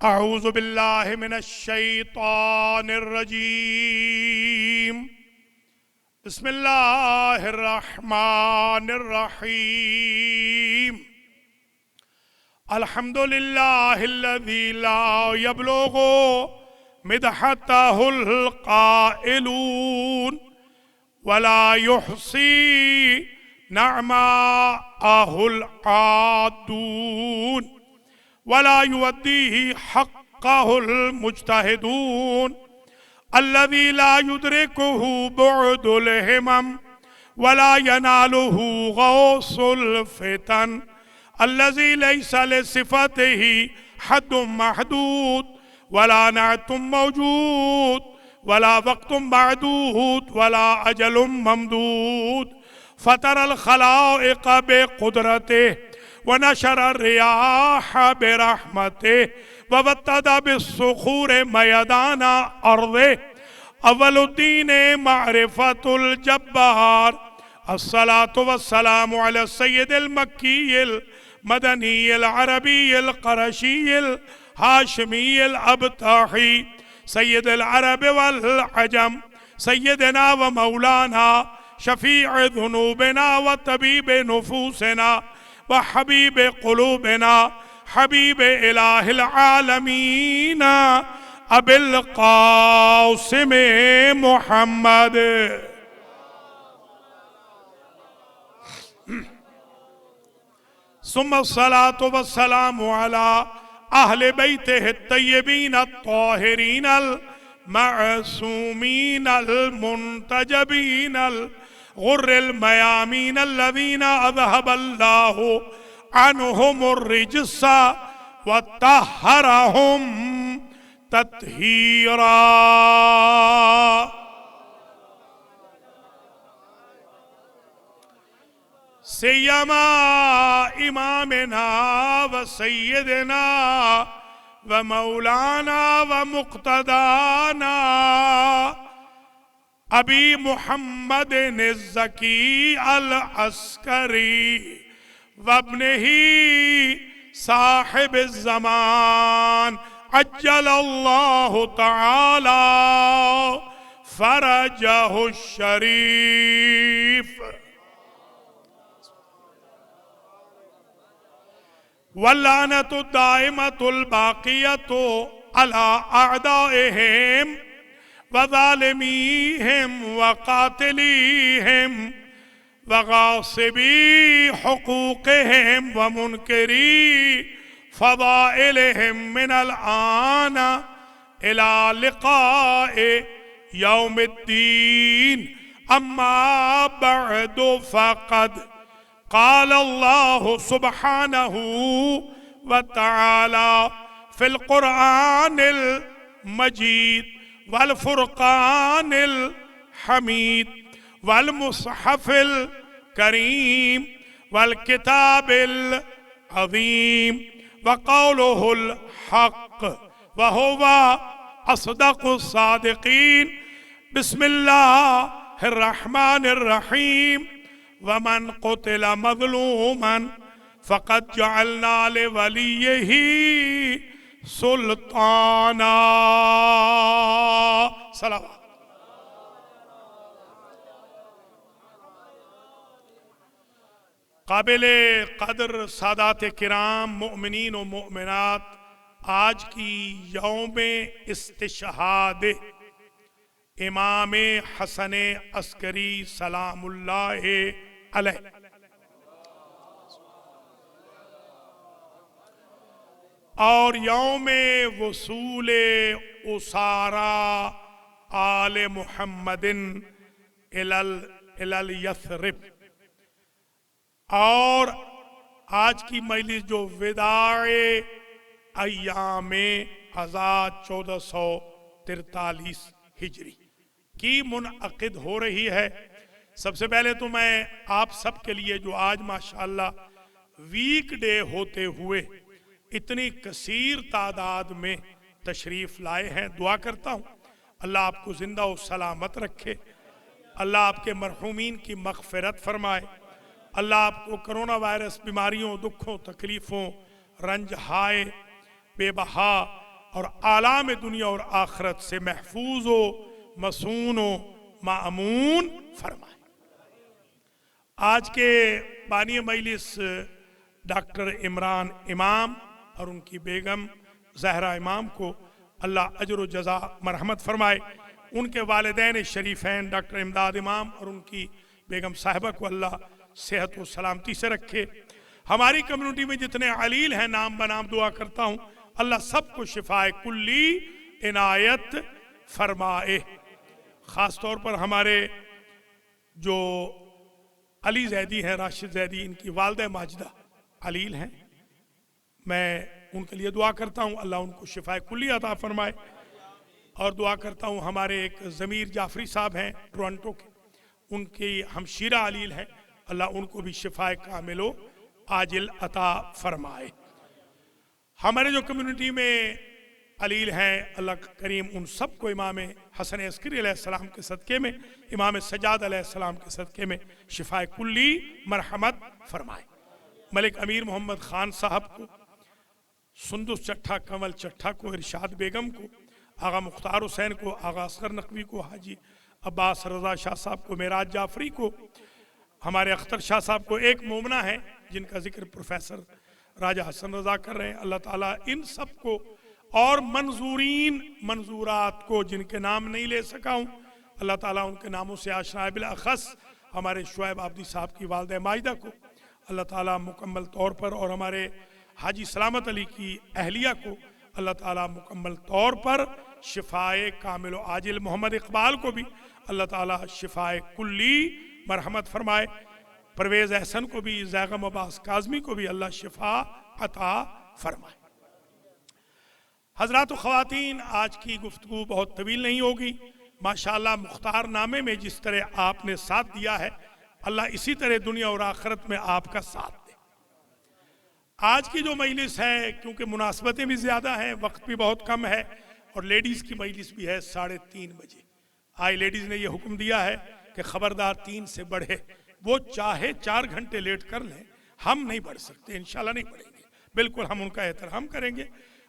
अऊज़ु बिल्लाहि मिनश शैतानिर रजीम। बिस्मिल्लाहिर रहमानिर रहीम। अल्हम्दुलिल्लाहिल्लज़ी ला यब्लुगु मिदहतहुल क़ाइलून वला युहसी नअमाअहुल आदून वला युअद्दीहि हक़्क़हुल मुज्तहिदून अल्लज़ी ला युद्रिकुहु बुअदुल हिमम वला यनालुहु गौसुल फितन अल्लज़ी लैसा लिसिफ़तिही हद्दुम महदूद वला नअतुम मौजूद वला वक़्तुम मअदूद वला अजलुम ममदूद फ़तरल ख़लाइक़ बिक़ुदरतिही वनशर रियाह बिरहमतिही वबत्तदा बिस्सुखूर मयदाना अर्ज़िही अव्वलुद्दीन मारिफ़तुल जब्बार अस्सलातु वस्सलामु अला सय्यदिल मक्कीयिल मदनीयिल अरबीयिल क़रशीयिल हाशिमीयिल अबताही सय्यदुल अरब वल अजम सय्यदना व मौलाना शफ़ीअ ज़ुनूबिना व तबीब नुफूसिना व हबीब क़ुलूबिना हबीब इलाहिल आलमीन अबिल क़ासिम मुहम्मद सुम्मा सलातु वस्सलामु अला अहले बैतिहि तय्यबीन अत्ताहिरीन अल मअसूमीन अल मुंतजबीन अल गुर्रिल मयामीन अल्लज़ीना अज़हबल्लाहु अन्हुमुर रिज्सा व तहहरहुम तत्हीरा। सय्यमा इमामना व सय्यदना व मौलाना व मुक़्तदाना अबी मुहम्मद ज़की अल अस्करी वब्निही साहिब ज़मान अज्जलल्लाहु तआला फरजहु शरीफ वल्लानतु दाइमतुल बाक़ियतु अला अअदाइहिम व ज़ालिमीहिम व क़ातिलीहिम व गासिबी हुक़ूक़िहिम व मुनकिरी फ़ज़ाइलिहिम मिनल आन इला लिक़ाए यौमिद्दीन अम्मा बअदु फ़क़द क़ाल अल्लाहु सुब्हानहु व तआला फ़िल क़ुरआनिल मजीद वल फ़ुरक़ानिल हमीद वल मुस्हफ़िल करीम वल किताबिल अज़ीम व क़ौलुहुल हक़्क़ व हुवा अस्दक़ुस सादिक़ीन। बिस्मिल्लाहिर रहमानिर रहीम। वमन क़ुतिल मज़लूमन फ़क़द जअलना लिवलिय्यिही सुल्ताना। सलावत। काबिले क़द्र सादात किराम मोमिनीन व मोमिनात, आज की यौमे इस्तिशहाद इमाम हसन अस्करी सलामुल्लाह अलैह और यौमे वसूले उसारा आले मुहम्मदिन इलल यस्रिब, और आज की मजलिस जो विदाए अय्यामे आज़ाद 1443 हिजरी की मुनअक़िद हो रही है। सबसे पहले तो मैं आप सब के लिए जो आज माशाअल्लाह वीकडे होते हुए इतनी कसीर तादाद में तशरीफ़ लाए हैं, दुआ करता हूँ अल्लाह आपको ज़िंदा और सलामत रखे, अल्लाह आपके मरहूमीन की मग़फ़िरत फरमाए, अल्लाह आपको कोरोना वायरस बीमारियों, दुखों, तकलीफ़ों, रंज हाय बेबहा और आलाम दुनिया और आखरत से महफूज हो, मसून हो, मामून फरमाए। आज के बानी मजलिस डॉक्टर इमरान इमाम और उनकी बेगम जहरा इमाम को अल्लाह अजर व जज़ा मरहमत फरमाए। उनके वालिदैन शरीफैन डॉक्टर इमदाद इमाम और उनकी बेगम साहिबा को अल्लाह सेहत व सलामती से रखे। हमारी कम्युनिटी में जितने अलील हैं नाम बनाम दुआ करता हूँ अल्लाह सबको शिफाए कुल्ली इनायत फरमाए। ख़ास तौर पर हमारे जो अली जैदी हैं, राशिद जैदी, इनकी वालदा माजिदा अलील हैं, मैं उनके लिए दुआ करता हूँ अल्लाह उनको शिफाए कुल्ली अता फरमाए। और दुआ करता हूँ हमारे एक ज़मीर जाफरी साहब हैं टोरंटो के, उनकी हमशीरा अलील हैं, अल्लाह उनको भी शिफाए कामिलो आजिल अता फरमाए। हमारे जो कम्युनिटी में अलील हैं अल्लाह करीम उन सबको इमाम हसन अस्करी अलैहिस्सलाम के सदक़े में, इमाम सज्जाद अलैहिस्सलाम के सदक़े में शिफाए कुल्ली मरहमत फरमाए। मलिक अमीर मोहम्मद ख़ान साहब को, सुंदुस चट्ठा, कंवल चट्ठा को, इरशाद बेगम को, आगा मुख्तार हुसैन को, आगा असगर नकवी को, हाजी अब्बास रज़ा शाह साहब को, मेराज जाफरी को, हमारे अख्तर शाह साहब को, एक मोमना है जिनका जिक्र प्रोफेसर राजा हसन रज़ा कर रहे हैं, अल्लाह ताला इन सब को और मंजूरीन मंजूरात को जिनके नाम नहीं ले सका हूँ अल्लाह ताला उनके नामों से आशना बिलअख़स हमारे शुएब आबदी साहब की वालदा माजिदा को अल्लाह ताला मुकम्मल तौर पर, और हमारे हाजी सलामत अली की अहलिया को अल्लाह ताला मुकम्मल तौर पर शिफाए कामिल आजिल, मोहम्मद इकबाल को भी अल्लाह ताला शिफाए कुल्ली मरहमत फरमाए। परवेज़ एहसन को भी, ज़ैगम अब्बास काज़मी को भी अल्लाह शिफा अता फरमाए। हज़रात व ख़वातीन, आज की गुफ्तगू बहुत तवील नहीं होगी। माशाअल्लाह मुख्तार नामे में जिस तरह आपने साथ दिया है अल्लाह इसी तरह दुनिया और आखिरत में आपका साथ दे। आज की जो मजलिस है, क्योंकि मुनासबतें भी ज़्यादा हैं, वक्त भी बहुत कम है और लेडीज़ की मजलिस भी है 3:30 बजे। आज लेडीज़ ने यह हुक्म दिया है कि ख़बरदार 3 से बढ़े, वो चाहे 4 घंटे लेट कर लें, हम नहीं बढ़ सकते, इंशाल्लाह नहीं बढ़ेंगे, बिल्कुल हम उनका एहतराम करेंगे।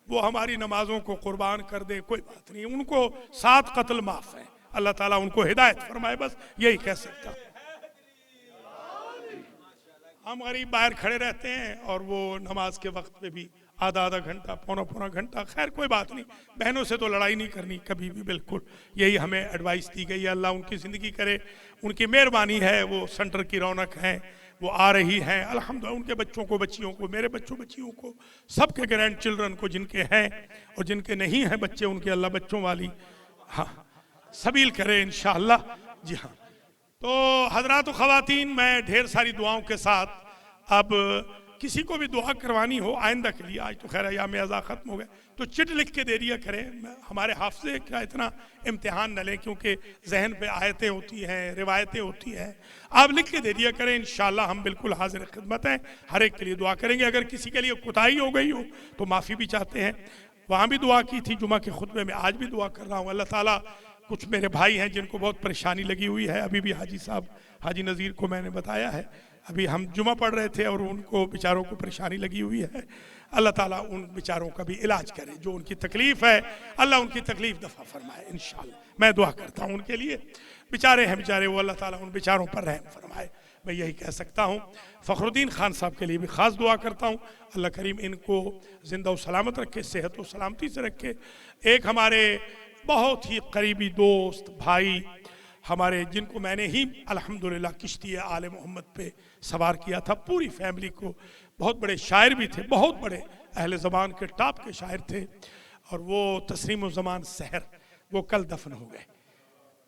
वो हमारी नमाजों को कुर्बान कर दे, कोई बात नहीं, उनको 7 कत्ल माफ़ है, अल्लाह ताला उनको हिदायत फरमाए, बस यही कह सकता। हम गरीब बाहर खड़े रहते हैं और वो नमाज के वक्त पे भी आधा घंटा, पौना घंटा, खैर कोई बात नहीं, बहनों से तो लड़ाई नहीं करनी कभी भी, बिल्कुल यही हमें एडवाइस दी गई है। अल्लाह उनकी ज़िंदगी करे, उनकी मेहरबानी है, वो सेंटर की रौनक हैं, वो आ रही हैं अल्हम्दुलिल्लाह। उनके बच्चों को, बच्चियों को, मेरे बच्चों बच्चियों को, सबके ग्रैंड चिल्ड्रन को, जिनके हैं और जिनके नहीं हैं बच्चे, उनके अल्लाह बच्चों वाली हाँ सबील करे इंशाअल्लाह। जी हाँ, तो हज़रात व ख़वातीन, मैं ढेर सारी दुआओं के साथ, अब किसी को भी दुआ करवानी हो आइंदा के लिए, आज तो खैर अयाम अज़ा ख़त्म हो गए, तो चिट लिख के दे दिया करें, हमारे हाफ़ज़े का इतना इम्तिहान न लें, क्योंकि जहन पे आयतें होती हैं, रिवायतें होती हैं, आप लिख के दे दिया करें, इंशाअल्लाह हम बिल्कुल हाजिर खिदमत हैं, हर एक के लिए दुआ करेंगे। अगर किसी के लिए कोताही हो गई हो तो माफ़ी भी चाहते हैं। वहाँ भी दुआ की थी जुमा के खुतबे में, आज भी दुआ कर रहा हूँ। अल्लाह ताला, कुछ मेरे भाई हैं जिनको बहुत परेशानी लगी हुई है, अभी भी हाजी साहब, हाजी नज़ीर को मैंने बताया है, अभी हम जुमा पढ़ रहे थे और उनको बेचारों को परेशानी लगी हुई है, अल्लाह ताला उन बेचारों का भी इलाज करे, जो उनकी तकलीफ़ है अल्लाह उनकी तकलीफ़ दफ़ा फरमाए इंशाअल्लाह। मैं दुआ करता हूँ उनके लिए, बेचारे हैं बेचारे, वो अल्लाह ताला उन बेचारों पर रहम फरमाए, मैं यही कह सकता हूँ। फ़खरुद्दीन खान साहब के लिए भी ख़ास दुआ करता हूँ, अल्लाह करीम इनको ज़िंदा व सलामत रखे, सेहत व सलामती से रखे। एक हमारे बहुत ही करीबी दोस्त भाई हमारे, जिनको मैंने ही अल्हम्दुलिल्लाह किश्ती आले मोहम्मद पे सवार किया था, पूरी फैमिली को, बहुत बड़े शायर भी थे, बहुत बड़े अहले ज़बान के टॉप के शायर थे, और वो तस्लीम ज़मान सहर, वो कल दफन हो गए।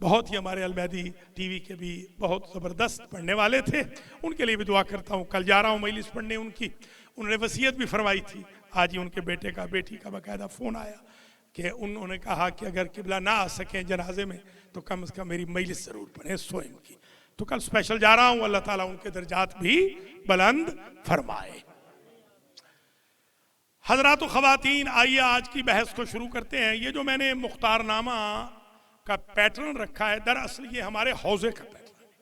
बहुत ही हमारे अलमैदी टीवी के भी बहुत ज़बरदस्त पढ़ने वाले थे, उनके लिए भी दुआ करता हूँ। कल जा रहा हूँ मजलिस पढ़ने उनकी, उन्होंने वसीयत भी फरमाई थी, आज ही उनके बेटे का, बेटी का बाकायदा फ़ोन आया कि उन्होंने कहा कि अगर किबला ना आ सकें जनाजे में तो कम से कम मेरी मजलिस ज़रूर पढ़ें सोएम की। तो कल स्पेशल जा रहा हूँ, अल्लाह ताला उनके दर्जात भी बुलंद फरमाए। हज़रात व ख़वातीन, आइए आज की बहस को शुरू करते हैं। ये जो मैंने मुख्तारनामा का पैटर्न रखा है, दरअसल ये हमारे हौजे का पैटर्न है,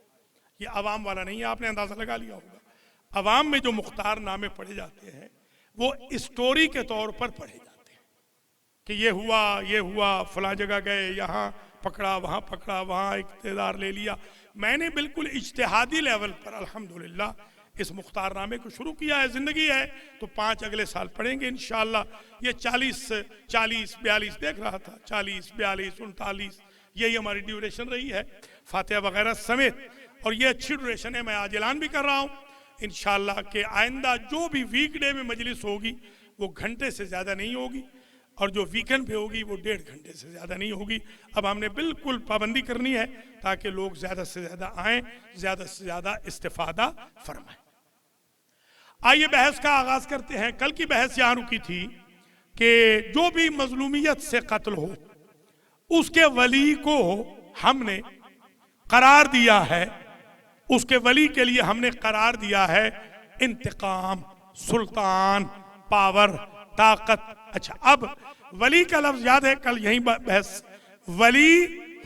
ये अवाम वाला नहीं है, आपने अंदाज़ा लगा लिया होगा। अवाम में जो मुख्तारनामे पढ़े जाते हैं वो स्टोरी के तौर पर पढ़े जाते हैं, कि ये हुआ, फला जगह गए, यहाँ पकड़ा, वहाँ पकड़ा, वहाँ इख्तियार ले लिया। मैंने बिल्कुल इज्तिहादी लेवल पर अल्हम्दुलिल्लाह इस मुख्तारनामे को शुरू किया है। ज़िंदगी है तो 5 अगले साल पढ़ेंगे इंशाअल्लाह। ये 40, 42 देख रहा था, 40, 42, 39 यही हमारी ड्यूरेशन रही है फातिहा वगैरह समेत, और ये अच्छी ड्यूरेशन है। मैं आज ऐलान भी कर रहा हूँ इंशाअल्लाह कि आइंदा जो भी वीकडे में मजलिस होगी वो घंटे से ज़्यादा नहीं होगी, और जो वीकेंड पे होगी वो 1.5 घंटे से ज़्यादा नहीं होगी। अब हमने बिल्कुल पाबंदी करनी है ताकि लोग ज़्यादा से ज़्यादा आएँ, ज़्यादा से ज़्यादा इस्तिफादा फरमाएं। आइए बहस का आगाज़ करते हैं। कल की बहस यहाँ रुकी थी कि जो भी मजलूमियत से कत्ल हो उसके वली को हमने करार दिया है, उसके वली के लिए हमने करार दिया है इंतकाम, सुल्तान, पावर, ताकत। अच्छा, अब वली का लफ्ज याद है, कल यही बहस, वली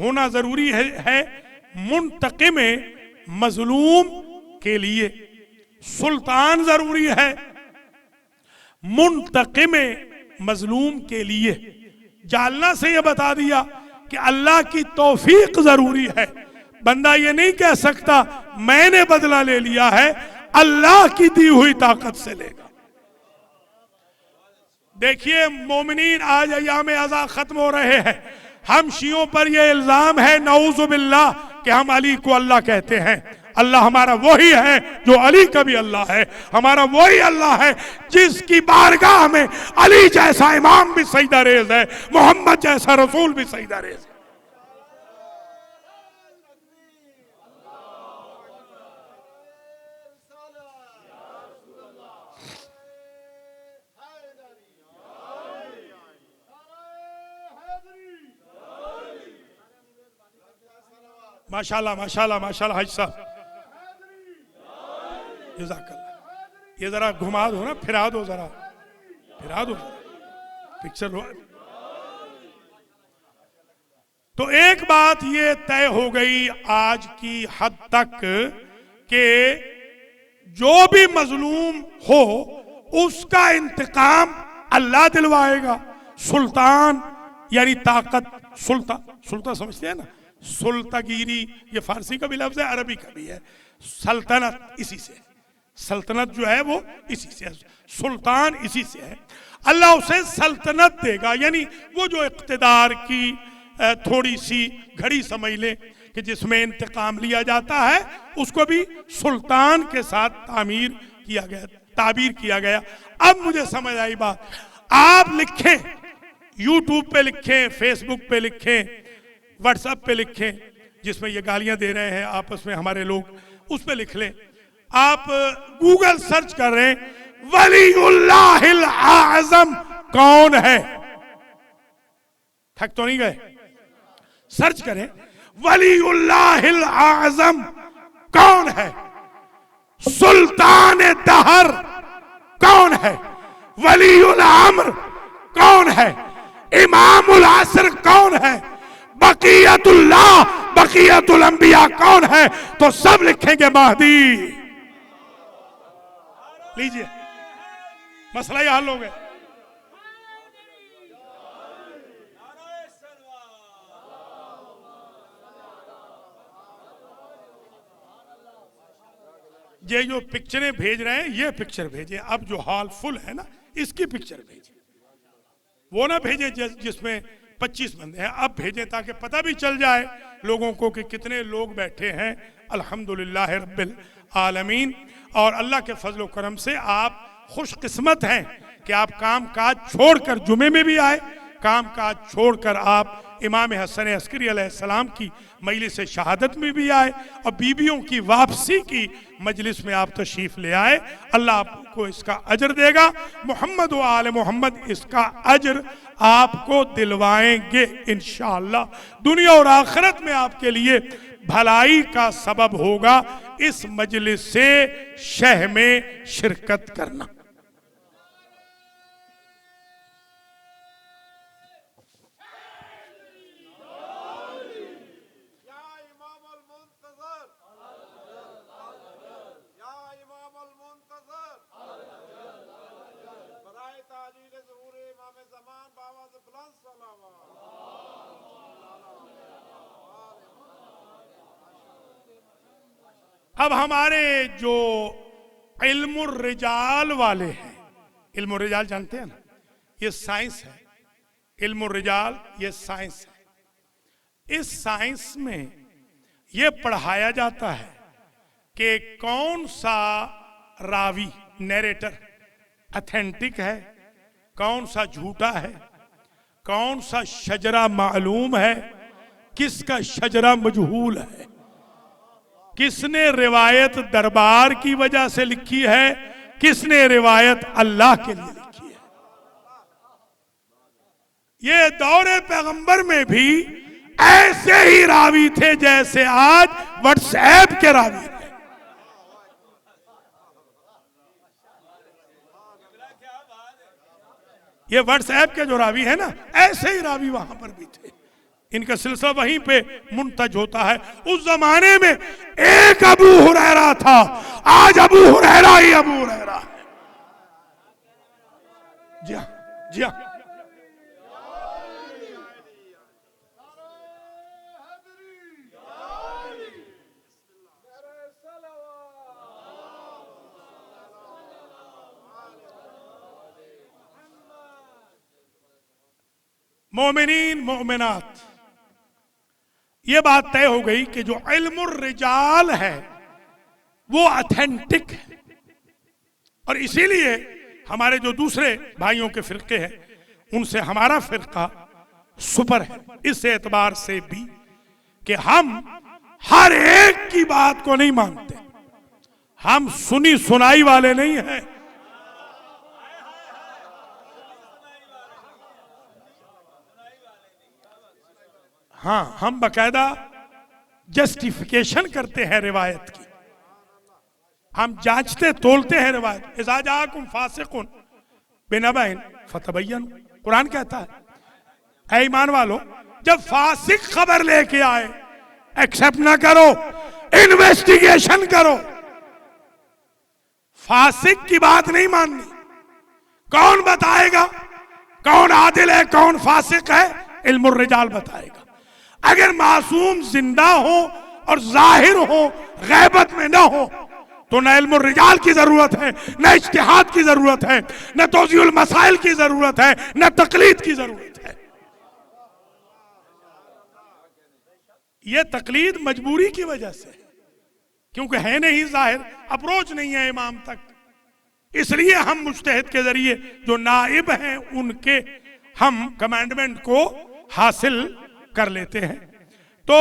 होना जरूरी है मुंतकिम मजलूम के लिए, सुल्तान जरूरी है मुंतकिम मजलूम के लिए। जालना से यह बता दिया कि अल्लाह की तौफीक जरूरी है। बंदा ये नहीं कह सकता मैंने बदला ले लिया है, अल्लाह की दी हुई ताकत से लेगा। देखिए मोमिनीन, आज अय्याम अज़ा खत्म हो रहे हैं, हम शियों पर यह इल्जाम है नऊज़ु बिल्लाह कि हम अली को अल्लाह कहते हैं। अल्लाह हमारा वही है जो अली का भी अल्लाह है, हमारा वही अल्लाह है जिसकी बारगाह में अली जैसा इमाम भी सजदा रेज़ है, मोहम्मद जैसा रसूल भी सजदा रेज़ है। माशाल्लाह माशाल्लाह माशाल्लाह हाजी साहब, जज़ाकल्लाह। ये जरा घुमा दो ना, फिरा दो जरा, फिरा दो पिक्चर। तो एक बात ये तय हो गई आज की हद तक कि जो भी मजलूम हो उसका इंतकाम अल्लाह दिलवाएगा। सुल्तान यानी ताकत, सुल्तान समझते हैं ना, सुल्तागिरी ये फारसी का भी लफ्ज है, अरबी का भी है। सल्तनत इसी से, सल्तनत जो है वो इसी से, सुल्तान इसी से है। अल्लाह उसे सल्तनत देगा, यानी वो जो इख्तिदार की थोड़ी सी घड़ी समझ ले कि जिसमें इंतकाम लिया जाता है, उसको भी सुल्तान के साथ ताबीर किया गया। अब मुझे समझ आई बात। आप लिखें, यूट्यूब पे लिखें, फेसबुक पे लिखें, व्हाट्सएप पे लिखें, जिसमें ये गालियां दे रहे हैं आपस में हमारे लोग, उस पे लिख लें। आप गूगल सर्च कर रहे हैं वलीउल्लाहिल आज़म कौन है, थक तो नहीं गए? सर्च करें वलीउल्लाहिल आज़म कौन है, सुल्तान दहर कौन है, वलीउल अम्र कौन है, इमामुल असर कौन है, बकियतुल्लाह बकियतुल अंबिया कौन है, तो सब लिखेंगे महदी। लीजिए, मसला ही हल हो गया। ये जो पिक्चरें भेज रहे हैं, ये पिक्चर भेजे। अब जो हॉल फुल है ना, इसकी पिक्चर भेजे, वो ना भेजे जिसमें 25 बंदे हैं। अब भेजें ताकि पता भी चल जाए लोगों को कि कितने लोग बैठे हैं। अल्हम्दुलिल्लाह रब्बिल आलमीन। और अल्लाह के फजल करम से आप खुशकिस्मत हैं कि आप काम काज छोड़कर जुमे में भी आए, काम काज छोड़कर आप इमाम हसन अस्करी अलैहिस्सलाम की मजलिस शहादत में भी आए और बीबियों की वापसी की मजलिस में आप तशरीफ ले आए। अल्लाह आपको इसका अजर देगा, मोहम्मद व आले मोहम्मद इसका अजर आपको दिलवाएंगे इंशाअल्लाह। दुनिया और आखिरत में आपके लिए भलाई का सबब होगा इस मजलिस से शह में शिरकत करना। अब हमारे जो इल्मुर रिजाल वाले हैं, इल्मुर रिजाल जानते हैं ना, ये साइंस है। इल्मुर रिजाल ये साइंस है। इस साइंस में ये पढ़ाया जाता है कि कौन सा रावी नैरेटर ऑथेंटिक है, कौन सा झूठा है, कौन सा शजरा मालूम है, किसका शजरा मजहूल है, किसने रिवायत दरबार की वजह से लिखी है, किसने रिवायत अल्लाह के लिए लिखी है। ये दौरे पैगंबर में भी ऐसे ही रावी थे जैसे आज व्हाट्सएप के रावी हैं। ये व्हाट्सएप के जो रावी है ना, ऐसे ही रावी वहां पर भी थे। इनका सिलसिला वहीं पे मुंतज होता है। उस जमाने में एक अबू हुरैरा था, आज अबू हुरैरा ही अबू हुरैरा है। जी हाँ, जी हाँ। मोमिनीन मोमिनात, ये बात तय हो गई कि जो इल्मुर रिजाल है वो ऑथेंटिक है। और इसीलिए हमारे जो दूसरे भाइयों के फिरके हैं उनसे हमारा फिरका सुपर है, इस एतबार से भी कि हम हर एक की बात को नहीं मानते। हम सुनी सुनाई वाले नहीं हैं। हाँ, हम बकायदा जस्टिफिकेशन करते हैं रिवायत की, हम जांचते तोलते हैं रिवायत। इज़ा जाकुम फासिकुन बिनबइन फतबय्यन, कुरान कहता है ऐ ईमान वालो, जब फासिक खबर लेके आए एक्सेप्ट ना करो, इन्वेस्टिगेशन करो। फासिक की बात नहीं माननी। कौन बताएगा कौन आदिल है कौन फासिक है? इल्मुर रिजाल बताएगा। अगर मासूम जिंदा हो और जाहिर हो, गैबत में ना हो, तो न इल्मुर रिजाल की जरूरत है, न इज्तिहाद की जरूरत है, न तौज़ीउल मसाइल की जरूरत है, न तकलीद की जरूरत है। यह तकलीद मजबूरी की वजह से, क्योंकि है नहीं जाहिर, अप्रोच नहीं है इमाम तक, इसलिए हम मुज्तहिद के जरिए जो नाइब हैं उनके हम कमांडमेंट को हासिल कर लेते हैं। तो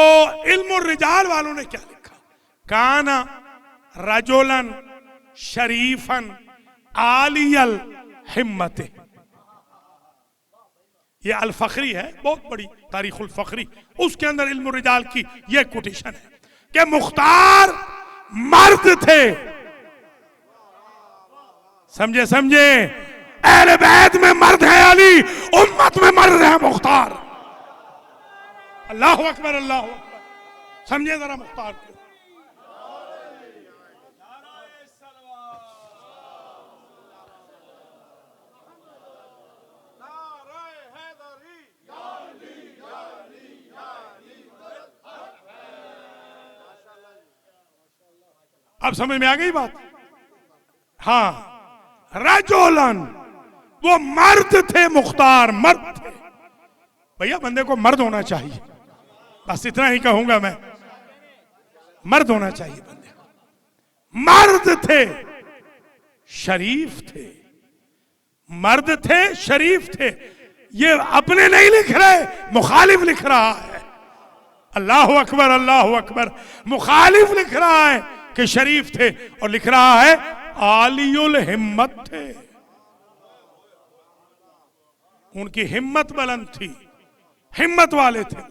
इल्मुर रिजाल वालों ने क्या लिखा? काना रजुलन शरीफन आलियल हिम्मत। ये अल फखरी है, बहुत बड़ी तारीखुल फखरी, उसके अंदर इल्मुर रिजाल की यह कोटेशन है कि मुख्तार मर्द थे। समझे समझे, अहले बैत में मर्द है अली, उम्मत में मर्द है मुख्तार। अल्लाहु अकबर, अल्लाहु अकबर। समझे जरा मुख्तार को। अब समझ में आ गई बात? हाँ, रजोलन, वो मर्द थे, मुख्तार मर्द थे। भैया बंदे को मर्द होना चाहिए, बस इतना ही कहूंगा मैं, मर्द होना चाहिए बंदे को। मर्द थे, शरीफ थे, मर्द थे, शरीफ थे। ये अपने नहीं लिख रहे, मुखालिफ लिख रहा है। अल्लाहु अकबर, अल्लाहु अकबर। मुखालिफ लिख रहा है कि शरीफ थे, और लिख रहा है आलियुल हिम्मत थे। उनकी हिम्मत बुलंद थी, हिम्मत वाले थे।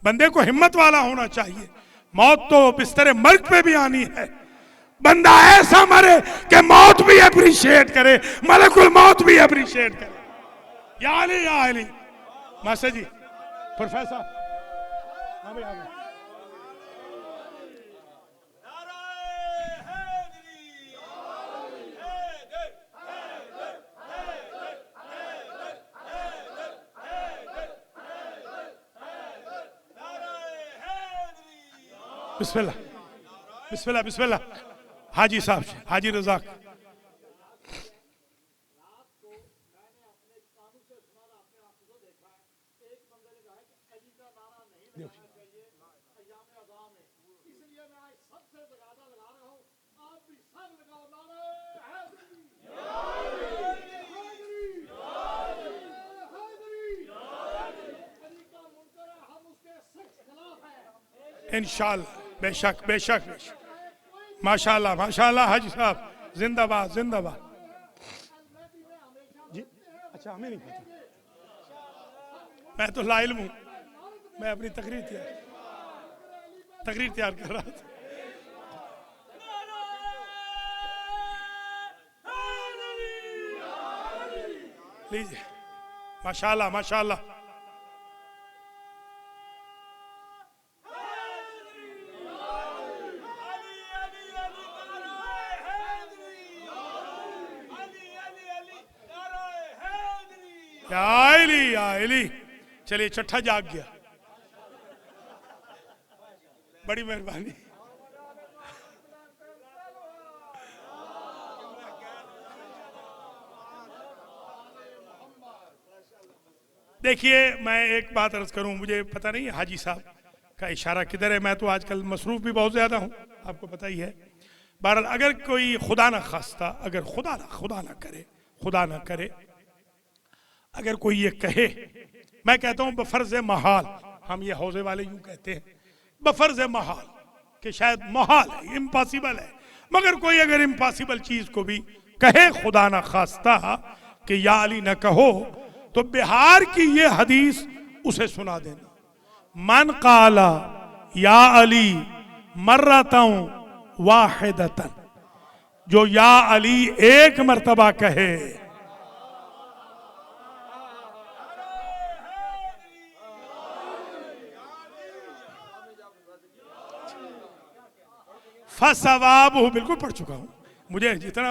बंदे को हिम्मत वाला होना चाहिए। मौत तो बिस्तर मर्ग पे भी आनी है। बंदा ऐसा मरे कि मौत भी अप्रिशिएट करे, मलकुल मौत भी अप्रिशिएट करे। या अली मास्टर जी, प्रोफेसर, हाँ भाई, हाँ भाई। बिस्मिल्लाह बिस्मिल्लाह बिस्मिल्लाह। हाजी साहब, हाजी रजाक। इंशाअल्लाह, बेशक बेशक बेशक। माशाअल्लाह माशाअल्लाह। हाजी साहब जिंदाबाद जिंदाबाद। जी अच्छा, हमें नहीं पता, मैं तो लाइल्म हूँ, मैं अपनी तकरीर तैयार कर रहा था। लीजिए, माशाअल्लाह माशाअल्लाह। आइली, चलिए चट्ठा जाग गया, बड़ी मेहरबानी। देखिए, मैं एक बात अर्ज करूं, मुझे पता नहीं हाजी साहब का इशारा किधर है, मैं तो आजकल मसरूफ भी बहुत ज्यादा हूं, आपको पता ही है। बहरहाल अगर कोई खुदा ना खास्ता, अगर खुदा ना करे अगर कोई ये कहे, मैं कहता हूं बफर्ज महाल, हम ये हौजे वाले यूं कहते हैं बफर्ज महाल कि शायद महाल है, इम्पॉसिबल है, मगर कोई अगर इम्पॉसिबल चीज को भी कहे खुदा ना खास्ता कि या अली न कहो, तो बिहार की ये हदीस उसे सुना देना। मन काला या अली मर्रतन वाहिदतन, जो या अली एक मर्तबा कहे, फसवाब हो, बिल्कुल पढ़ चुका हूं, मुझे जितना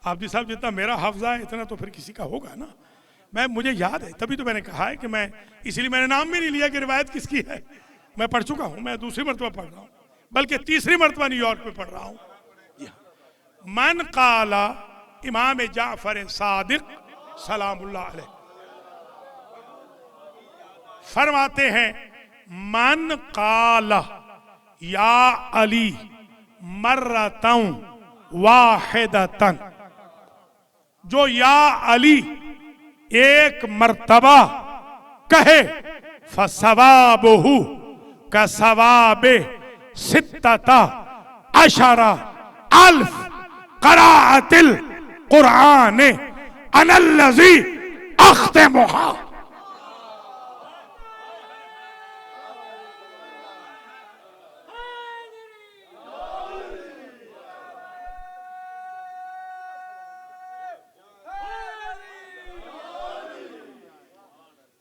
आप जी साहब जितना मेरा हाफजा है इतना तो फिर किसी का होगा ना। मुझे याद है, तभी तो मैंने कहा है कि मैं, इसलिए मैंने नाम भी नहीं लिया कि रिवायत किसकी है। मैं पढ़ चुका हूं, मैं दूसरी मरतबा पढ़ रहा हूं, बल्कि तीसरी मरतबा न्यूयॉर्क में पढ़ रहा हूं। मन काला, इमाम जाफर सादिक सलामुल्लाह अलैह फरमाते हैं, मन काला या अली मर्रतन वाहिदतन, जो या अली एक मर्तबा कहे, फसवाबहु का सवाबे सित्तता अशरा अल्फ क़राअतिल कुरान अनल्लज़ी अख्तमुहा।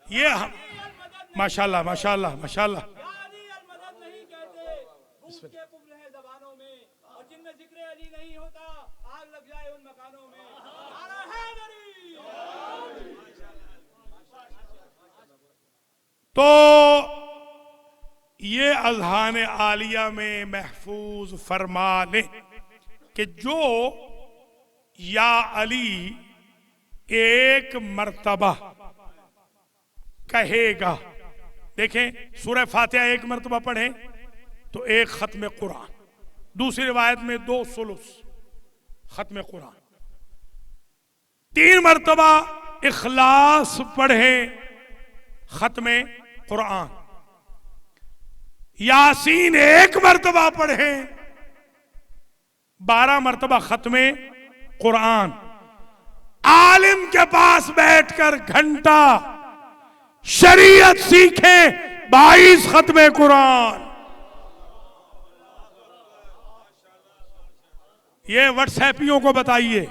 ये माशाल्लाह माशाल्लाह माशाल्लाह। तो ये अज़हान आलिया में महफूज फरमा ले कि जो या अली एक मर्तबा कहेगा, देखें सूरह फातिहा एक मर्तबा पढ़े तो एक खत्म कुरान, दूसरी रिवायत में 2 सुलुस खत्म कुरान, 3 मर्तबा इखलास पढ़े खत्म कुरान, यासीन एक मर्तबा पढ़े 12 मर्तबा खत्म कुरान। आलिम के पास बैठकर घंटा शरीयत सीखे 22 खत्म कुरान। ये व्हाट्सएपियों को बताइए,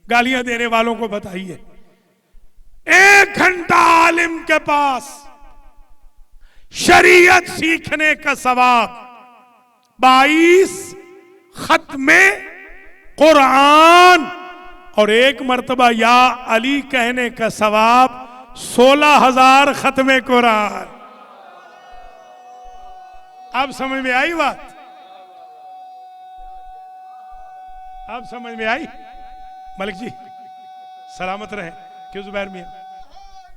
गालियां देने वालों को बताइए, 1 घंटा आलिम के पास शरीयत सीखने का सवाब 22 खत्म कुरान, और 1 मर्तबा या अली कहने का सवाब 16,000 खत्म कुरान। अब समझ में आई बात? अब समझ में आई? मलिक जी सलामत रहे। क्यों जुबैर मियां,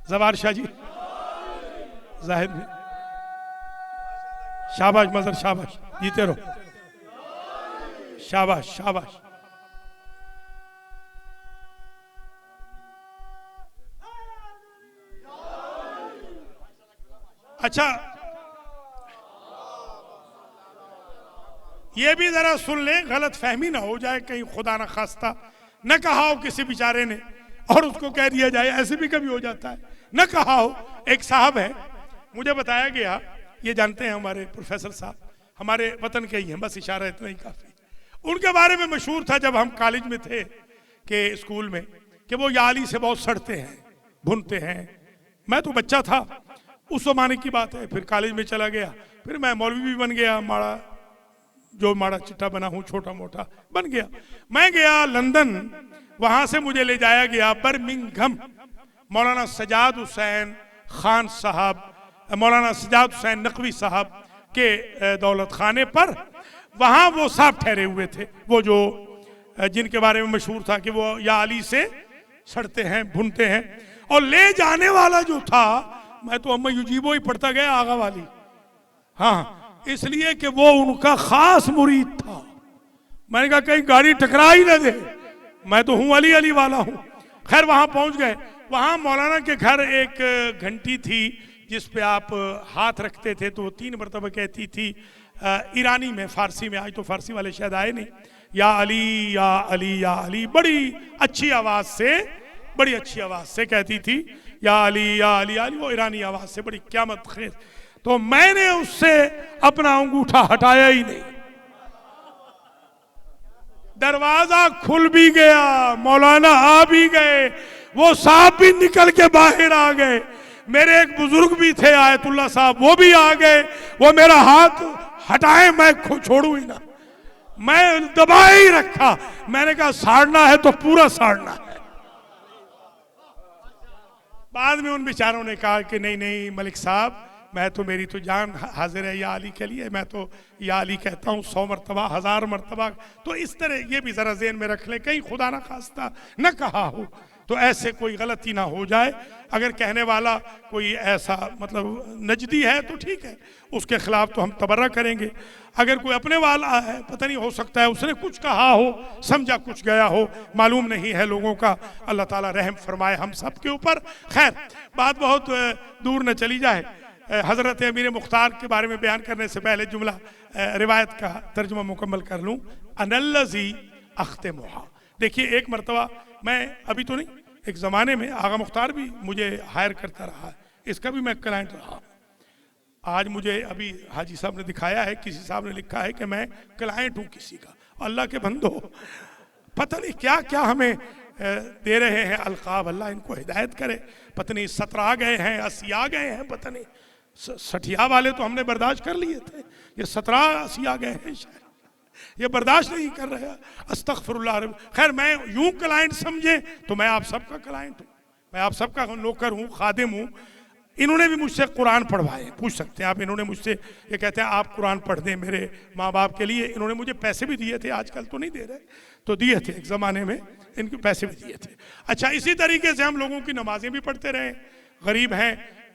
जवार शाह जी, जाहिद में, शाबाश मजर, शाबाश, जीते रहो, शाबाश शाबाश। अच्छा ये भी जरा सुन ले, गलत फहमी ना हो जाए कहीं, खुदा ना खास्ता न कहा हो किसी बेचारे ने और उसको कह दिया जाए, ऐसे भी कभी हो जाता है। न कहा हो, एक साहब है, मुझे बताया गया, ये जानते हैं हमारे प्रोफेसर साहब, हमारे वतन के ही हैं, बस इशारा इतना ही काफी। उनके बारे में मशहूर था जब हम कॉलेज में थे कि स्कूल में, कि वो याली से बहुत सड़ते हैं, भुनते हैं। मैं तो बच्चा था, उस जमाने की बात है, फिर कॉलेज में चला गया, फिर मैं मौलवी भी बन गया, जो माड़ा चिट्टा बना हूँ, छोटा मोटा बन गया। मैं गया लंदन, वहां से मुझे ले जाया गया बर्मिंघम, मौलाना सजाद हुसैन खान साहब, मौलाना सजाद हुसैन नकवी साहब के दौलत खाने पर। वहां वो साहब ठहरे हुए थे, वो जो जिनके बारे में मशहूर था कि वो या अली से सड़ते हैं, भुनते हैं। और ले जाने वाला जो था, मैं तो अम्मा युजीबो ही पढ़ता गया, आगा वाली, हाँ, इसलिए कि वो उनका खास मुरीद था। मैंने कहा कहीं गाड़ी टकरा ही ना दे, मैं तो हूं अली अली वाला हूं। खैर वहां पहुंच गए। वहां मौलाना के घर एक घंटी थी जिस पे आप हाथ रखते थे, तो वो 3 मरतबा कहती थी ईरानी में, फारसी में, आज तो फारसी वाले शायद आए नहीं, या अली या अली या अली, बड़ी अच्छी आवाज से, बड़ी अच्छी आवाज से कहती थी या अली या अली या अली, वो ईरानी आवाज से, बड़ी क़यामत खेज। तो मैंने उससे अपना अंगूठा हटाया ही नहीं। दरवाजा खुल भी गया, मौलाना आ भी गए, वो साहब भी निकल के बाहर आ गए, मेरे एक बुजुर्ग भी थे आयतुल्लाह साहब, वो भी आ गए। वो मेरा हाथ हटाए, मैं छोड़ू ही ना, मैं दबा ही रखा। मैंने कहा साड़ना है तो पूरा साड़ना है। बाद में उन बेचारों ने कहा कि नहीं नहीं मलिक साहब, मैं तो, मेरी तो जान हाजिर है या अली के लिए, मैं तो या अली कहता हूँ 100 मरतबा, 1000 मरतबा। तो इस तरह ये भी जरा ज़हन में रख ले, कहीं खुदा ना खास्ता न कहा हो तो ऐसे कोई गलती ना हो जाए। अगर कहने वाला कोई ऐसा मतलब नजदी है तो ठीक है, उसके खिलाफ तो हम तबर्रा करेंगे। अगर कोई अपने वाला है, पता नहीं, हो सकता है उसने कुछ कहा हो, समझा कुछ गया हो, मालूम नहीं है लोगों का, अल्लाह ताला रहम फरमाए हम सब के ऊपर। खैर बात बहुत दूर न चली जाए। हज़रत अमीर मुख्तार के बारे में बयान करने से पहले जुमला रिवायत का तर्जुमा मुकम्मल कर लूँ। अनल्लज़ी अख्तमुहा। देखिए एक मरतबा, मैं अभी तो नहीं, एक ज़माने में आगा मुख्तार भी मुझे हायर करता रहा है, इसका भी मैं क्लाइंट रहा। आज मुझे अभी हाजी साहब ने दिखाया है, किसी साहब ने लिखा है कि मैं क्लाइंट हूँ किसी का। अल्लाह के बंदो, पता नहीं क्या क्या हमें दे रहे हैं अलकाब, अल्लाह इनको हिदायत करे। पता नहीं 17 गए हैं, 80 आ गए हैं, पता नहीं 60 वाले तो हमने बर्दाश्त कर लिए थे, ये 17 80 आ गए हैं शायद, ये बर्दाश्त नहीं कर रहे। अस्तगफिरुल्लाह। खैर मैं यूं क्लाइंट समझे तो मैं आप सबका क्लाइंट हूँ, मैं आप सबका नौकर हूँ, खादिम हूँ। इन्होंने भी मुझसे कुरान पढ़वाए, पूछ सकते हैं आप, इन्होंने मुझसे, ये कहते हैं आप कुरान पढ़ दें मेरे माँ बाप के लिए। इन्होंने मुझे पैसे भी दिए थे, आजकल तो नहीं दे रहे, तो दिए थे एक ज़माने में, इनके पैसे भी दिए थे। अच्छा इसी तरीके से हम लोगों की नमाजें भी पढ़ते रहे। गरीब हैं,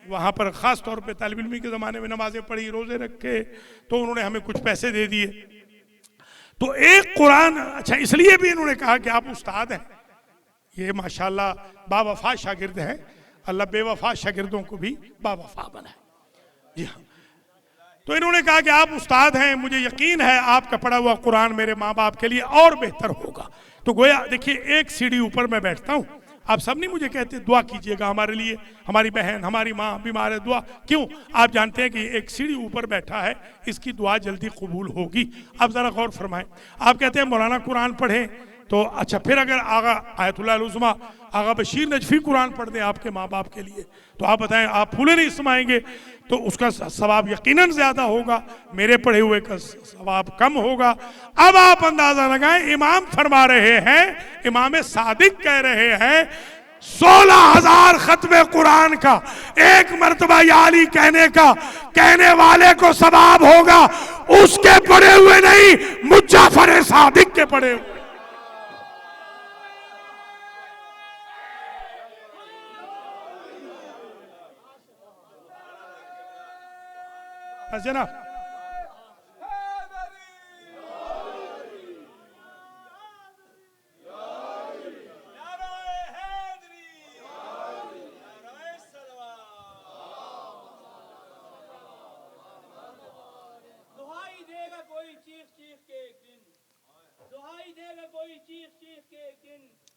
वहाँ पर ख़ास तौर पे तालिब इल्मी के ज़माने में नमाजें पढ़ी, रोज़े रखे, तो उन्होंने हमें कुछ पैसे दे दिए। तो एक कुरान, अच्छा इसलिए भी इन्होंने कहा कि आप उस्ताद हैं, ये माशाल्लाह बावफा शागिर्द हैं, अल्लाह बेवफा शागिर्दों को भी बावफा बनाए। जी हाँ, तो इन्होंने कहा कि आप उस्ताद हैं, मुझे यकीन है आपका पढ़ा हुआ कुरान मेरे माँ बाप के लिए और बेहतर होगा। तो गोया देखिए एक सीढ़ी ऊपर मैं बैठता हूँ, आप सब नहीं मुझे कहते दुआ कीजिएगा हमारे लिए, हमारी बहन हमारी माँ बीमार है, दुआ क्यों? आप जानते हैं कि एक सीढ़ी ऊपर बैठा है, इसकी दुआ जल्दी कबूल होगी। अब ज़रा गौर फरमाएं, आप कहते हैं मौलाना कुरान पढ़ें, तो अच्छा फिर अगर आगा आयतुल्लाह उज़्मा आगा बशीर नजफी कुरान पढ़ दें आपके माँ बाप के लिए, तो आप बताएं आप फूले नहीं समाएंगे, तो उसका सवाब यकीनन ज़्यादा होगा, मेरे पढ़े हुए का सवाब कम होगा। अब आप अंदाज़ा लगाएं, इमाम फरमा रहे हैं, इमाम सादिक कह रहे हैं, 16,000 खत्मे कुरान का एक मर्तबा या अली कहने का कहने वाले को सवाब होगा, उसके पढ़े हुए नहीं, मुझ जाफर सादिक के पढ़े हुए। ना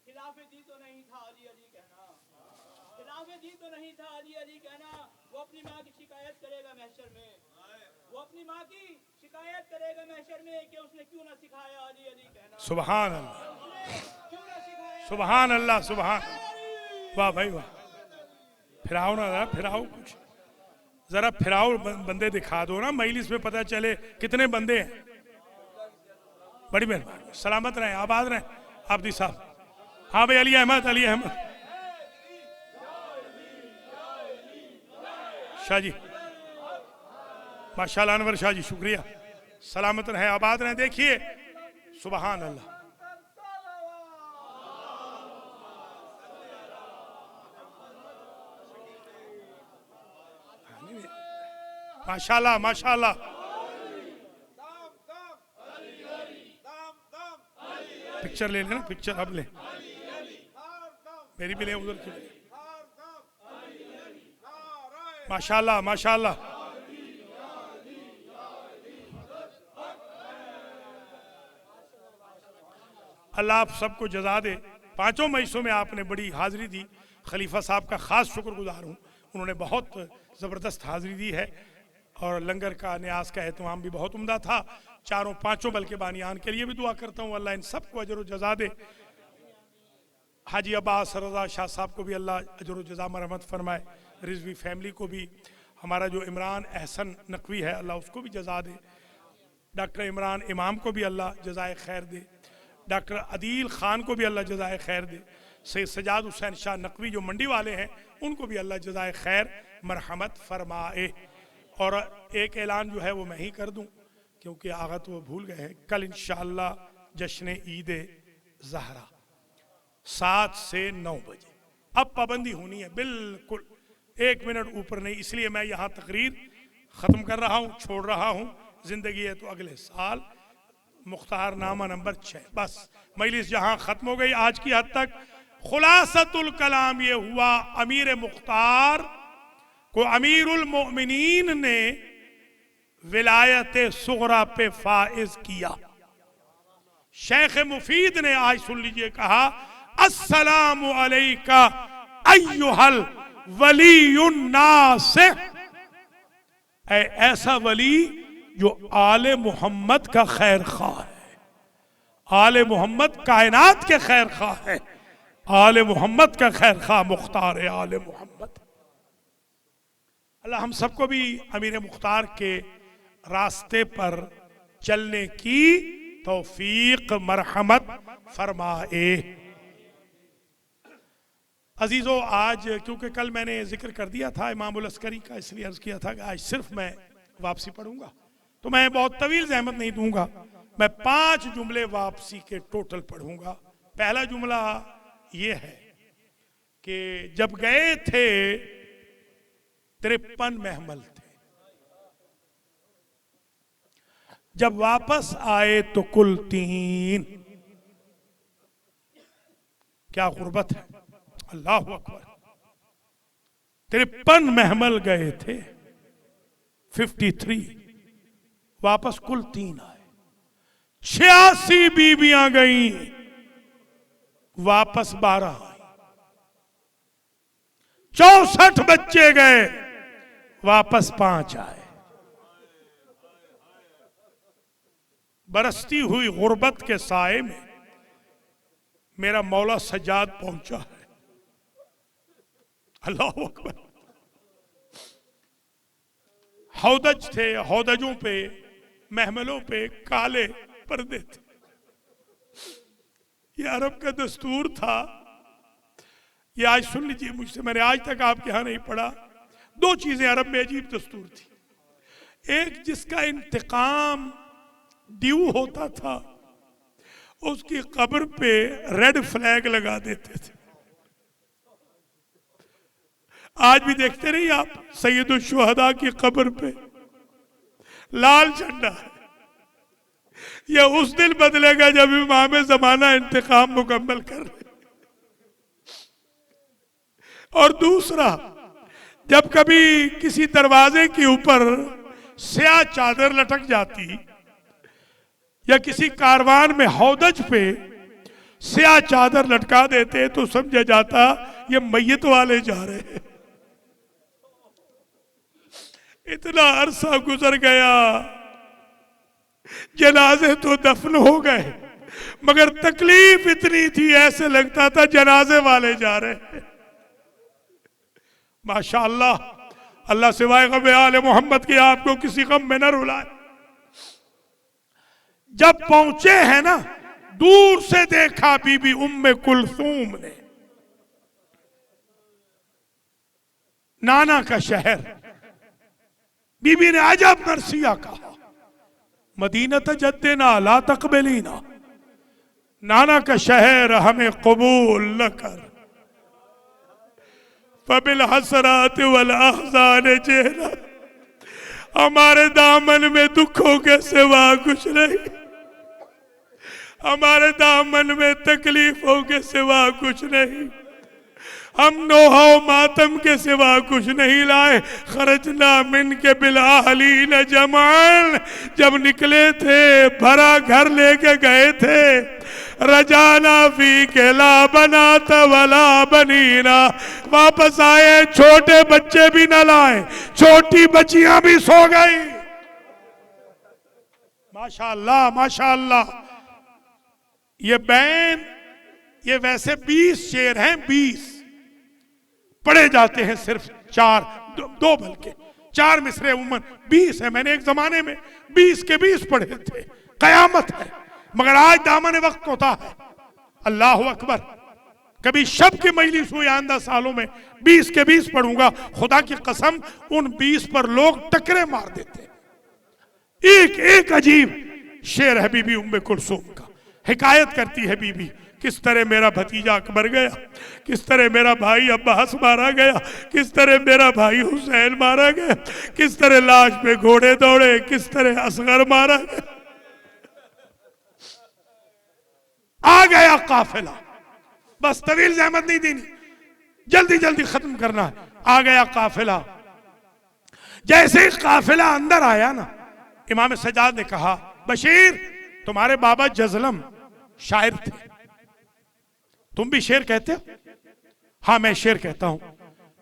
खिलाफे दी तो नहीं था अली अली कहना, खिलाफे दी तो नहीं था अली अली कहना। वो अपनी माँ की शिकायत करेगा महशर में, वो अपनी माँ की शिकायत करेगा महशर में कि उसने क्यों ना सिखाया अली अली कहना। सुभान अल्लाह, क्यों ना सिखाया। सुभान अल्लाह, सुभान। वाह भाई वाह। फिराओ ना, जरा फिराओ, कुछ जरा फिराओ बंदे दिखा दो ना, मजलिस में पता चले कितने बंदे हैं। बड़ी मेहरबानी, सलामत रहे, आबाद रहे आबदी साहब। हाँ भाई, अली अहमद, अली अहमद शाह जी, माशाल्लाह अनवर शाह जी, शुक्रिया, सलामत रहे, आबाद रहे। देखिए सुभान अल्लाह, माशाल्लाह माशाल्लाह। पिक्चर ले लेना, पिक्चर अब ले, मेरी भी ले उधर की। माशाल्लाह माशाल्लाह। अल्लाह आप सबको जजा दे। पांचों मजलिसों में आपने बड़ी हाजिरी दी, खलीफा साहब का खास शुक्रगुजार हूँ, उन्होंने बहुत ज़बरदस्त हाजिरी दी है। और लंगर का न्यास का एहतमाम भी बहुत उम्दा था। चारों पांचों बल्कि बानियान के लिए भी दुआ करता हूँ, अल्लाह इन सबको अजर जजा दे। हाजी अब्बास रजा शाह साहब को भी अल्लाह अजर जजा मरहमत फरमाए, रिजवी फैमिली को भी, हमारा जो इमरान एहसन नकवी है अल्लाह उसको भी जजा दे, डॉक्टर इमरान इमाम को भी अल्लाह जजाए खैर दे, डॉक्टर अदील ख़ान को भी अल्लाह जजाए खैर दे, सैयद सजाद हुसैन शाह नकवी जो मंडी वाले हैं उनको भी अल्लाह जजाए खैर मरहमत फरमाए। और एक ऐलान जो है वो मैं ही कर दूं, क्योंकि आगा तो वो भूल गए हैं। कल इंशाअल्लाह जश्न ईद ज़हरा 7 से 9 बजे, अब पाबंदी होनी है बिल्कुल, 1 मिनट ऊपर नहीं, इसलिए मैं यहाँ तकरीर ख़त्म कर रहा हूँ, छोड़ रहा हूँ। ज़िंदगी है तो अगले साल, मुख्तारनामा नंबर 6। बस मजलिस जहाँ ख़त्म हो गई आज की हद तक। खुलासतुल कलाम ये हुआ, अमीर मुख्तार को अमीरुल मोमिनीन ने विलायत सुगरा पे फाइज किया। शेख मुफीद ने आज सुन लीजिए कहा, अस्सलामु अलैका अय्युहल वलीयुन नासिह, ऐसा वली जो आले मोहम्मद का खैर खां है। आले मोहम्मद कायनात के खैर खां है, आले मोहम्मद का खैर खां मुख्तार है आले मोहम्मद। अल्लाह हम सबको भी अमीर मुख्तार के रास्ते पर चलने की तौफीक मरहमत फरमाए। अजीजों, आज क्योंकि कल मैंने जिक्र कर दिया था इमामुल अस्करी का, इसलिए अर्ज किया था कि आज सिर्फ मैं वापसी पढ़ूंगा, तो मैं बहुत तवील जहमत नहीं दूंगा। मैं 5 जुमले वापसी के टोटल पढ़ूंगा। पहला जुमला ये है कि जब गए थे 53 महमल थे, जब वापस आए तो कुल 3। क्या गुर्बत है, अल्लाह अकबर। 53 महमल गए थे, 53, वापस कुल 3 आए। 86 बीबियां गई, वापस 12 आई। 64 बच्चे गए, वापस 5 आए। बरसती हुई गुर्बत के साए में मेरा मौला सज्जाद पहुंचा है, अल्लाह अकबर। हौदज थे, हौदजों पे, महमलों पे काले पर्दे थे। ये अरब का दस्तूर था, ये आज सुन लीजिए मुझसे, मैंने आज तक आपके यहां नहीं पढ़ा। दो चीजें अरब में अजीब दस्तूर थी। एक, जिसका इंतकाम ड्यू होता था उसकी कब्र पे रेड फ्लैग लगा देते थे। आज भी देखते नहीं आप, सैयदुल शुहदा की कब्र पे लाल झंडा है। यह उस दिन बदलेगा जब इमाम ज़माना इंतकाम मुकम्मल कर ले। और दूसरा, जब कभी किसी दरवाजे के ऊपर स्याह चादर लटक जाती या किसी कारवान में हौदज पे स्याह चादर लटका देते तो समझा जाता ये मैयत वाले जा रहे हैं। इतना अरसा गुजर गया, जनाजे तो दफन हो गए, मगर तकलीफ इतनी थी ऐसे लगता था जनाजे वाले जा रहे हैं। माशाअल्लाह, अल्लाह सिवाय गम आले मोहम्मद के आपको किसी गम में न रुलाए। जब पहुंचे हैं ना, दूर से देखा बीबी उम्मे कुलसूम ने नाना का शहर, बीबी ने अजब मरसिया कहा, मदीनत जद्देना ला तकबलीना, नाना का शहर हमें कबूल न कर। फबिल हसरात वल अहज़ान चेहरा, हमारे दामन में दुखों के सिवा कुछ नहीं, हमारे दामन में तकलीफों के सिवा कुछ नहीं, हम नोहा मातम के सिवा कुछ नहीं लाए। खरजना मिन के बिलाहली न जमान, जब निकले थे भरा घर लेके गए थे। रजाना फी के ला बनाता वला बनीना, वापस आए छोटे बच्चे भी न लाए, छोटी बच्चियां भी सो गई। माशाअल्लाह माशाअल्लाह। ये बैन, ये वैसे 20 शेर हैं, 20 पढ़े जाते हैं, सिर्फ 4 दो बल्कि 4 मिसरे उमन 20 है। मैंने एक जमाने में 20 के 20 पढ़े थे। कयामत है, मगर आज दामन वक्त होता है। अल्लाह अकबर। कभी शब की मजलिस हुई आंदा सालों में 20 के 20 पढ़ूंगा, खुदा की कसम उन 20 पर लोग टकरे मार देते। एक एक अजीब शेर है बीबी उम्मे कुलसूम का। हिकायत करती है बीबी, किस तरह मेरा भतीजा अकबर गया, किस तरह मेरा भाई अब्बास मारा गया, किस तरह मेरा भाई हुसैन मारा गया, किस तरह लाश पे घोड़े दौड़े, किस तरह असगर मारा गया। आ गया काफिला, बस तवील जहमत नहीं देनी, जल्दी जल्दी खत्म करना है। आ गया काफिला। जैसे ही काफिला अंदर आया ना, इमाम सजाद ने कहा, बशीर तुम्हारे बाबा जजलम शायर थे, तुम भी शेर कहते हो? हाँ मैं शेर कहता हूं।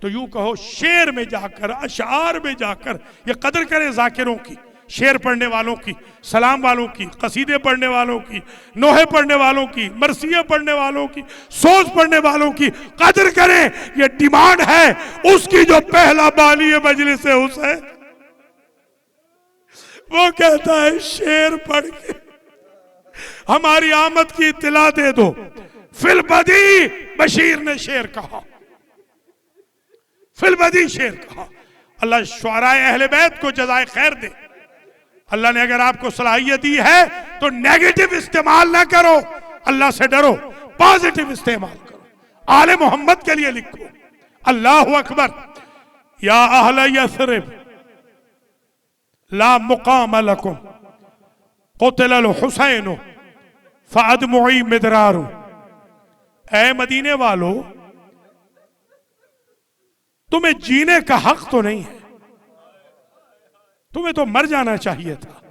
तो यूं कहो, शेर में जाकर, अशार में जाकर ये कदर करें जाकिरों की, शेर पढ़ने वालों की, सलाम वालों की, कसीदे पढ़ने वालों की, नोहे पढ़ने वालों की, मरसिया पढ़ने वालों की, सोच पढ़ने वालों की कदर करें। ये डिमांड है उसकी जो पहला बानी मजलिस है उसे, वो कहता है शेर पढ़ के हमारी आमद की इत्तला दे दो। फिलबदी बशीर ने शेर कहा, फिलबदी शेर कहा। अल्लाह शुअराए अहले बैत को जज़ाए खैर दे। अल्लाह ने अगर आपको सलाहियत दी है तो नेगेटिव इस्तेमाल ना करो, अल्लाह से डरो, पॉजिटिव इस्तेमाल करो। आले मोहम्मद के लिए लिखो, अल्लाह अकबर। या अहले यस्रिब ला मुकाम लकुम क़ुतिल हुसैन फ़अदमुई मिदरारू। ऐ मदीने वालों, तुम्हें जीने का हक तो नहीं है, तुम्हें तो मर जाना चाहिए था।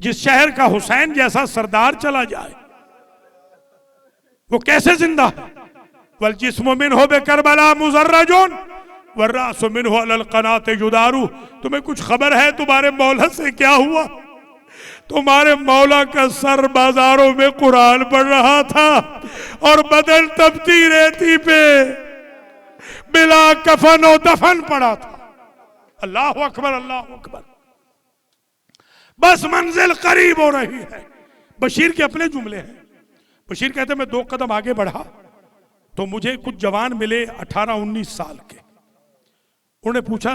जिस शहर का हुसैन जैसा सरदार चला जाए वो कैसे जिंदा है? वल जिस्मु मिन्हु बिकरबला मुज़र्रजुन वर्रासु मिन्हु अलल क़नात युदारू। तुम्हें कुछ खबर है तुम्हारे मौला से क्या हुआ? तुम्हारे मौला का सर बाजारों में कुरान पढ़ रहा था और बदन तपती रेती पे बिला कफन और दफन पड़ा था। अल्लाह अकबर अल्लाह अकबर। बस मंजिल करीब हो रही है। बशीर के अपने जुमले हैं। बशीर कहते मैं 2 कदम आगे बढ़ा तो मुझे कुछ जवान मिले 18-19 साल के। उन्होंने पूछा,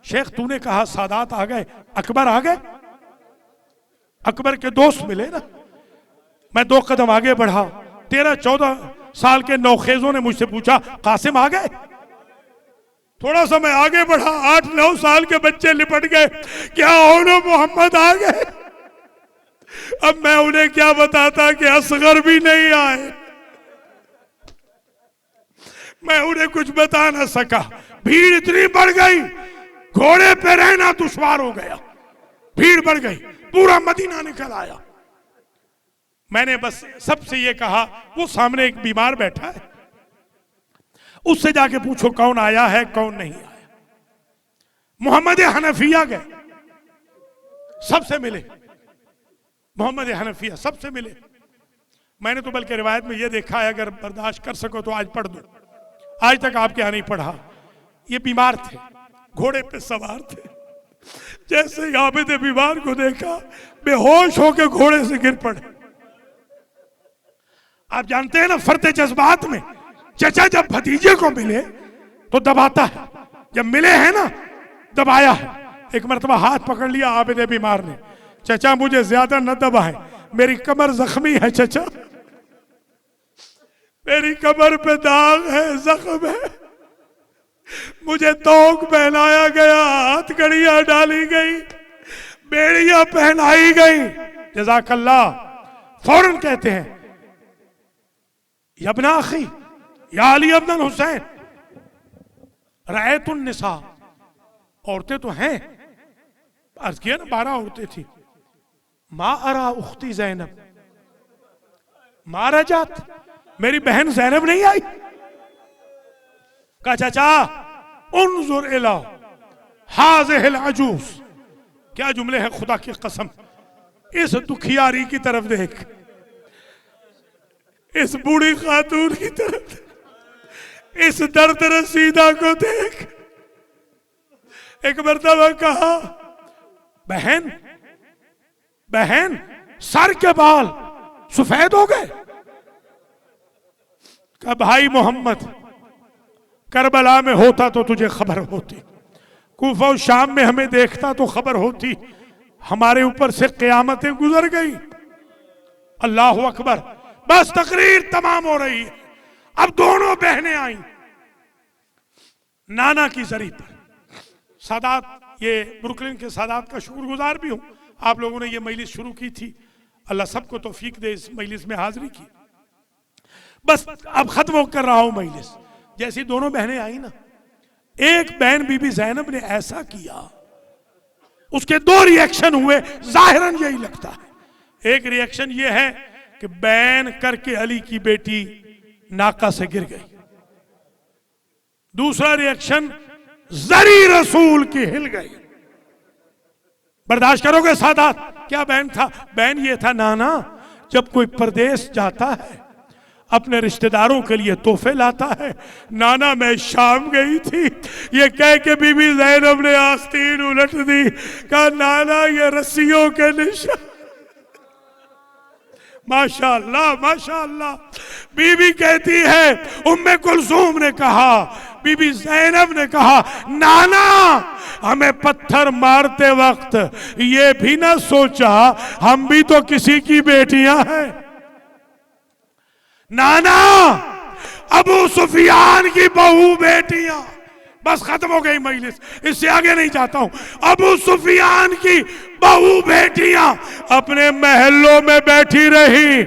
शेख तूने कहा सादात आ गए, अकबर आ गए? अकबर के दोस्त मिले ना। मैं 2 कदम आगे बढ़ा, 13-14 साल के नौखेजों ने मुझसे पूछा कासिम आ गए? थोड़ा सा मैं आगे बढ़ा, 8-9 साल के बच्चे लिपट गए, क्या हो मोहम्मद आ गए? अब मैं उन्हें क्या बताता कि असगर भी नहीं आए। मैं उन्हें कुछ बता ना सका, भीड़ इतनी बढ़ गई, घोड़े पे रहना दुश्वार हो गया, भीड़ बढ़ गई, पूरा मदीना निकल आया। मैंने बस सबसे ये कहा, वो सामने एक बीमार बैठा है, उससे जाके पूछो कौन आया है कौन नहीं आया। मोहम्मद हनफिया गए, सबसे मिले, मोहम्मद हनफिया सबसे मिले। मैंने तो बल्कि रिवायत में ये देखा है, अगर बर्दाश्त कर सको तो आज पढ़ दो, आज तक आपके यहां नहीं पढ़ा। ये बीमार थे, घोड़े पे सवार थे, जैसे ही आबिद बीमार को देखा बेहोश होकर घोड़े से गिर पड़े। आप जानते हैं ना, फरते जज्बात में चचा जब भतीजे को मिले तो दबाता है, जब मिले हैं ना दबाया है। एक मरतबा हाथ पकड़ लिया आबिद बीमार ने, चचा मुझे ज्यादा न दबाए, मेरी कमर जख्मी है चचा, मेरी कमर पे दाग है, जख्म है, मुझे तोक पहनाया गया, हथकड़ियां डाली गई, बेड़ियां पहनाई गई, जज़ाकल्लाह। फौरन कहते हैं यब्ना अखी या अली अब्न हुसैन रअयतुन निसा, औरतें तो हैं, अर्ज किया ना 12 औरतें थी। मा अरा उख्ती ज़ैनब मा रजात, मेरी बहन ज़ैनब नहीं आई। कहा चाचा उन्जुर इला हाज़िहिल अजूज़, क्या जुमले हैं, खुदा की कसम, इस दुखियारी की तरफ देख, इस बूढ़ी खातून की तरफ, इस दर्द रसीदा को देख। एक मर्तबा कहा बहन बहन सर के बाल सफेद हो गए। कहा भाई मोहम्मद, करबला में होता तो तुझे खबर होती, कूफा और शाम में हमें देखता तो खबर होती, हमारे ऊपर से क़यामतें गुजर गई। अल्लाह अकबर। बस तकरीर तमाम हो रही है, अब दोनों बहनें आई नाना की जरी पर। सादात, ये ब्रुकलिन के सादात का शुक्रगुजार भी हूं, आप लोगों ने ये मजलिस शुरू की थी, अल्लाह सबको तौफीक दे इस मजलिस में हाजिरी की। बस अब खत्म कर रहा हूं मजलिस। जैसी दोनों बहनें आई ना, एक बहन बीबी ज़ैनब ने ऐसा किया, उसके 2 रिएक्शन हुए, जाहिरन यही लगता है। एक रिएक्शन ये है कि बैन करके अली की बेटी नाका से गिर गई, दूसरा रिएक्शन जरी रसूल की हिल गई। बर्दाश्त करोगे सादात? क्या बैन था? बैन ये था, नाना जब कोई परदेश जाता है अपने रिश्तेदारों के लिए तोहफे लाता है, नाना मैं शाम गई थी, ये कह के बीबी ज़ैनब ने आस्तीन उलट दी, कहा नाना ये रस्सियों के निशान। माशाअल्लाह माशाअल्लाह। बीबी कहती है, उम्मे कुलसूम ने कहा, बीबी ज़ैनब ने कहा, नाना हमें पत्थर मारते वक्त ये भी ना सोचा हम भी तो किसी की बेटियां हैं। नाना अबू सुफियान की बहू बेटियां। बस खत्म हो गई मजलिस, इससे आगे नहीं जाता हूं। अबू सुफियान की बहू बेटियां अपने महलों में बैठी रही,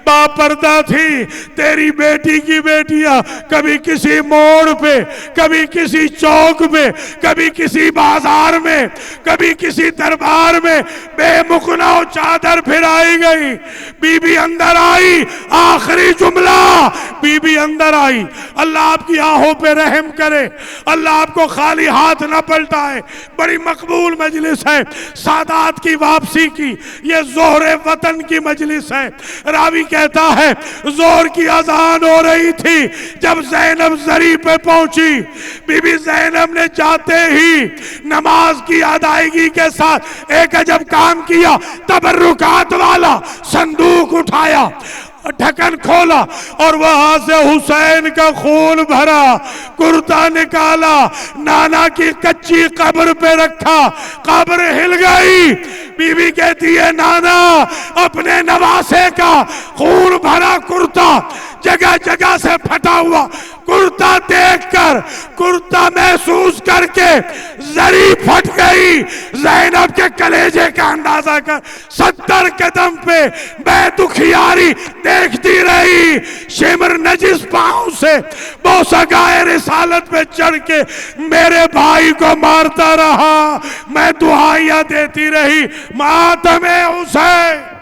बापर्दा थी। तेरी बेटी की बेटियां कभी किसी मोड़ पे, कभी किसी चौक में, कभी किसी बाजार में, कभी किसी दरबार में बेमुखनाओ चादर फिराई गई। बीबी अंदर आई, आखिरी जुमला, बीबी अंदर आई। अल्लाह आपकी आहों पे रहम करे, अल्लाह आपको खाली हाथ न पलटाए। बड़ी मकबूल मजलिस है, सादात की वापसी की, ये जोहरे वतन की मजलिस है। रावी कहता है जोहर की अजान हो रही थी जब ज़ैनब जरी पे पहुंची। बीबी ज़ैनब ने जाते ही नमाज की अदायगी के साथ एक अजब काम किया, तबर्रुकात वाला संदूक उठाया, ढक्कन खोला और वहां से हुसैन का खून भरा कुर्ता निकाला, नाना की कच्ची कब्र पे रखा, कब्र हिल गई। बीबी कहती है नाना अपने नवासे का खून भरा कुर्ता, जगह जगह से फटा हुआ कुर्ता देखकर, कुर्ता महसूस करके जरी फट गई। ज़ैनब के कलेजे का अंदाजा कर 70 कदम पे मैं दुखियारी देखती रही। शिमर नजिस पांव से बोसगाए रिसालत पे चढ़ के मेरे भाई को मारता रहा, मैं दुआइयां देती रही, मातमे हुसैन।